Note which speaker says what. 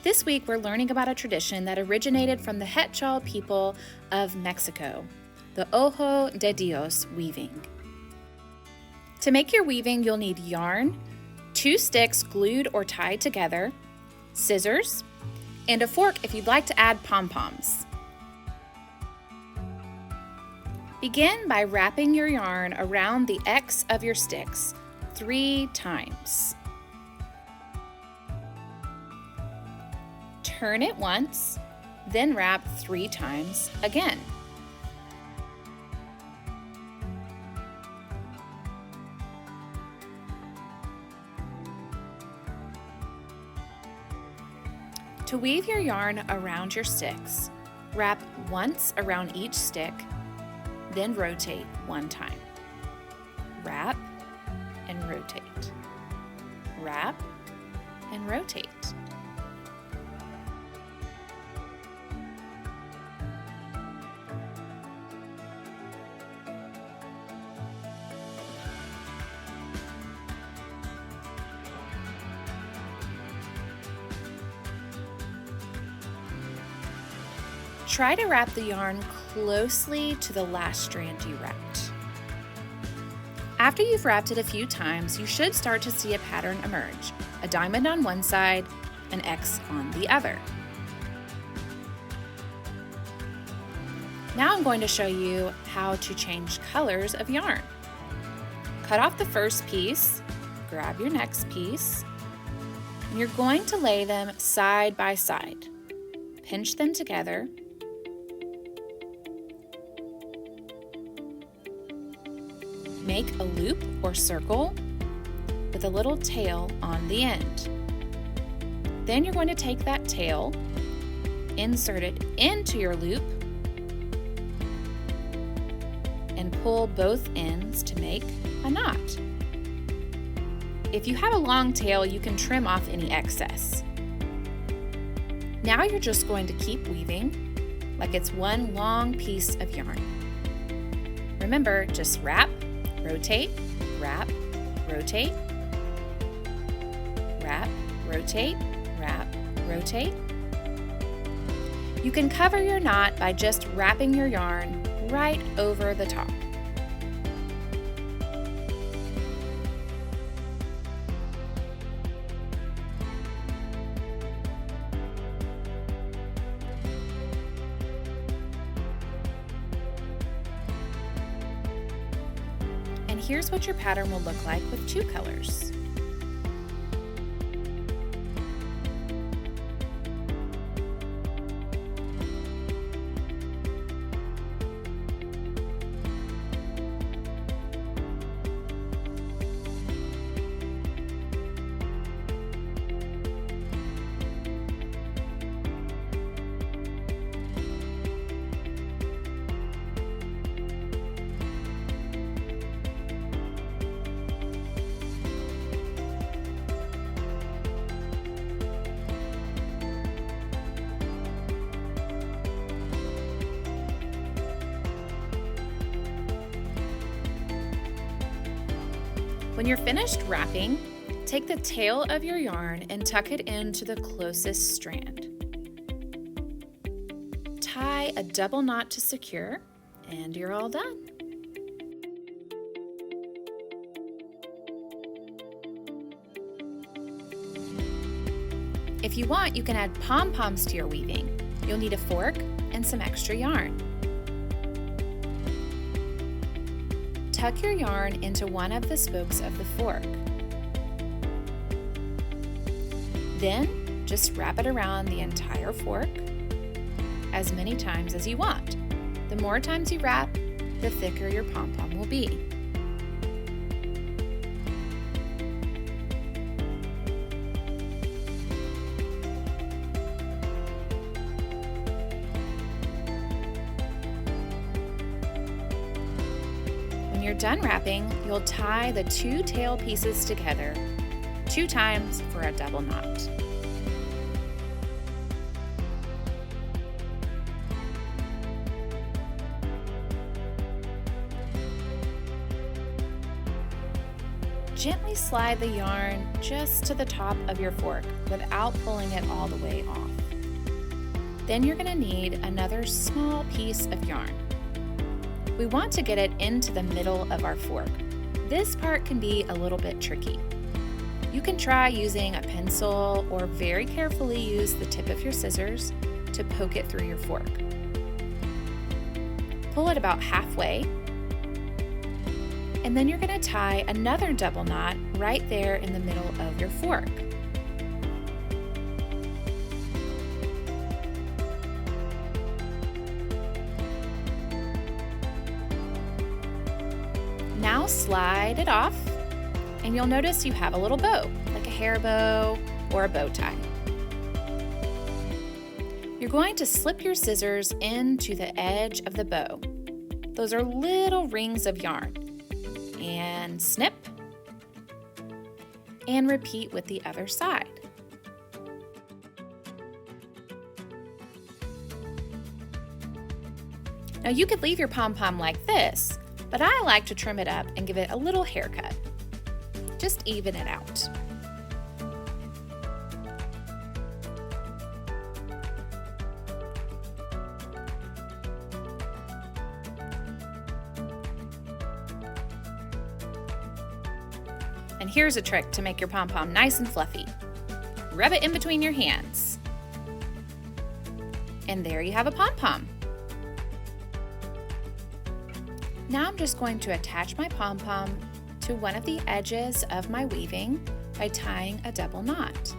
Speaker 1: This week, we're learning about a tradition that originated from the Quechua people of Mexico, the Ojo de Dios weaving. To make your weaving, you'll need yarn, 2 sticks glued or tied together, scissors, and a fork if you'd like to add pom-poms. Begin by wrapping your yarn around the X of your sticks 3 times. Turn it once, then wrap 3 times again. To weave your yarn around your sticks, wrap once around each stick, then rotate 1 time. Wrap and rotate. Wrap and rotate. Try to wrap the yarn closely to the last strand you wrapped. After you've wrapped it a few times, you should start to see a pattern emerge, a diamond on one side, an X on the other. Now I'm going to show you how to change colors of yarn. Cut off the first piece, grab your next piece, and you're going to lay them side by side. Pinch them together. Make a loop or circle with a little tail on the end. Then you're going to take that tail, insert it into your loop, and pull both ends to make a knot. If you have a long tail, you can trim off any excess. Now you're just going to keep weaving like it's one long piece of yarn. Remember, just wrap, rotate, wrap, rotate, wrap, rotate, wrap, rotate. You can cover your knot by just wrapping your yarn right over the top. And here's what your pattern will look like with 2 colors. When you're finished wrapping, take the tail of your yarn and tuck it into the closest strand. Tie a double knot to secure, and you're all done. If you want, you can add pom-poms to your weaving. You'll need a fork and some extra yarn. Tuck your yarn into one of the spokes of the fork. Then, just wrap it around the entire fork as many times as you want. The more times you wrap, the thicker your pom-pom will be. When you're done wrapping, you'll tie the 2 tail pieces together 2 times for a double knot. gently slide the yarn just to the top of your fork without pulling it all the way off. Then you're going to need another small piece of yarn. We want to get it into the middle of our fork. This part can be a little bit tricky. You can try using a pencil or very carefully use the tip of your scissors to poke it through your fork. Pull it about halfway, and then you're going to tie another double knot right there in the middle of your fork. Now slide it off, and you'll notice you have a little bow, like a hair bow or a bow tie. You're going to slip your scissors into the edge of the bow. Those are little rings of yarn. And snip, and repeat with the other side. Now you could leave your pom-pom like this, but I like to trim it up and give it a little haircut. Just even it out. And here's a trick to make your pom-pom nice and fluffy. Rub it in between your hands. And there you have a pom-pom. Now I'm just going to attach my pom-pom to one of the edges of my weaving by tying a double knot.